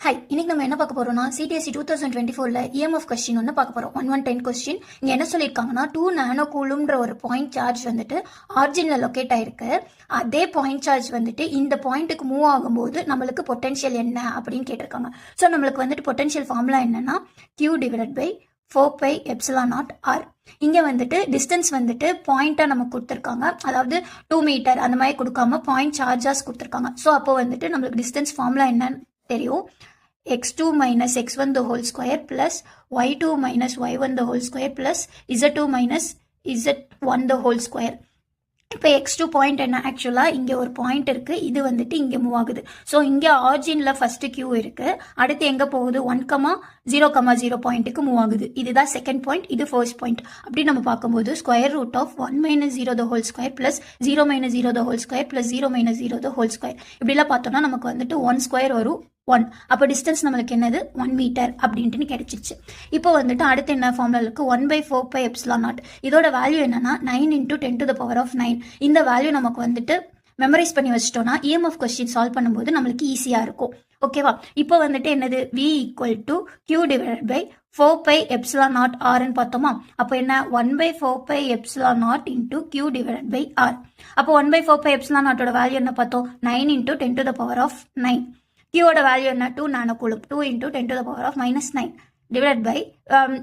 Hi, இன்னைக்கு நம்ம என்ன பார்க்க போறோம்னா சிடிஎஸ்சி 2024ல இஎம்எஃப் கொஸ்டின் ஒன்று பார்க்க போறோம். 1110 கொஸ்டின். இங்க என்ன சொல்லியிருக்காங்கன்னா 2 நானோ கூலும்ன்ற ஒரு பாயிண்ட் சார்ஜ் வந்துட்டு ஆரிஜின்ல லொக்கேட் ஆயிருக்கு. அதே பாயிண்ட் சார்ஜ் வந்துட்டு இந்த பாயிண்ட்டுக்கு மூவ் ஆகும்போது நம்மளுக்கு பொட்டன்ஷியல் என்ன அப்படின்னு கேட்டிருக்காங்க. ஸோ நம்மளுக்கு வந்துட்டு பொட்டன்ஷியல் ஃபார்முலா என்னன்னா Q டிவைடட் பை 4 π ε0 r. இங்க வந்துட்டு டிஸ்டன்ஸ் வந்துட்டு பாயிண்டா நமக்கு கொடுத்துருக்காங்க. அதாவது 2 மீட்டர் அந்த மாதிரி கொடுக்காம பாயிண்ட் சார்ஜஸ் கொடுத்துருக்காங்க. ஸோ அப்போ வந்துட்டு நம்மளுக்கு டிஸ்டன்ஸ் ஃபார்முலா என்னன்னு தெரியும். x2 minus x1 the whole square plus y2 minus y1 the whole square plus z2 minus z1 the whole square. இப்போ x2 பாயிண்ட் என்ன, ஆக்சுவலா இங்க ஒரு பாயிண்ட் இருக்கு, இது வந்துட்டு இங்க மூவ் ஆகுது. ஸோ இங்க ஆரிஜின்ல ஃபர்ஸ்ட் Q இருக்கு, அடுத்து எங்க போகுது 1,0,0 பாயிண்ட்டுக்கு மூவ் ஆகுது. இதுதான் செகண்ட் பாயிண்ட், இது ஃபர்ஸ்ட் பாயிண்ட். அப்படி நம்ம பார்க்கும்போது square root of 1 - 0 the whole square plus 0 - 0 the whole square plus 0 - 0 the whole square. இப்படிலாம் பார்த்தோம்னா நமக்கு வந்துட்டு 1 ஸ்கொயர் வரும் 1. அப்போ டிஸ்டன்ஸ் நம்மளுக்கு என்னது 1 மீட்டர் அப்படின்ட்டு கிடைச்சிருச்சு. இப்போ வந்துட்டு அடுத்து என்ன ஃபார்முலா இருக்கு, 1/4 π ε0. இதோட வேல்யூ என்னன்னா 9 × 10⁻⁹. இந்த வேல்யூ நமக்கு வந்துட்டு மெமரைஸ் பண்ணி வச்சிட்டோம்னா இஎம்எஃப் கொஸ்டின் சால்வ் பண்ணும்போது நம்மளுக்கு ஈஸியா இருக்கும். ஓகேவா? இப்போ வந்துட்டு என்னது V = Q டிவைடட் பை 4 π ε0 rன்னு பார்த்தோமா? அப்போ என்ன 1/4 π ε0 × Q டிவைடட் பை r. அப்போ 1/4 π ε0 வேல்யூ என்ன பார்த்தோம், 9 × 10⁻⁹. Qோட வேல்யூ என்ன, 2 நானோ கூலும், 2 × 10⁻⁻9 டிவைட் பை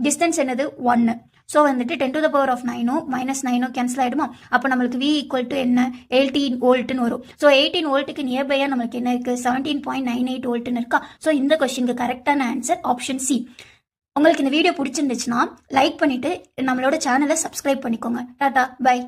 டிஸ்டன்ஸ் என்னது 1. ஸோ வந்துட்டு 10⁻⁹ -9 கேன்சல் ஆயிடுமா? அப்போ நம்மளுக்கு V = என்ன 18 வோல்ட்னு வரும். ஸோ 18 வோல்ட்டுக்கு நியர்பையா நம்மளுக்கு என்ன இருக்கு 17.98 வோல்ட்னு இருக்கா? ஸோ இந்த கொஸ்டினுக்கு கரெக்டான ஆன்சர் ஆப்ஷன் சி. உங்களுக்கு இந்த வீடியோ பிடிச்சிருந்துச்சுன்னா லைக் பண்ணிட்டு நம்மளோட சேனலை சப்ஸ்கிரைப் பண்ணிக்கோங்க. டாடா, பை.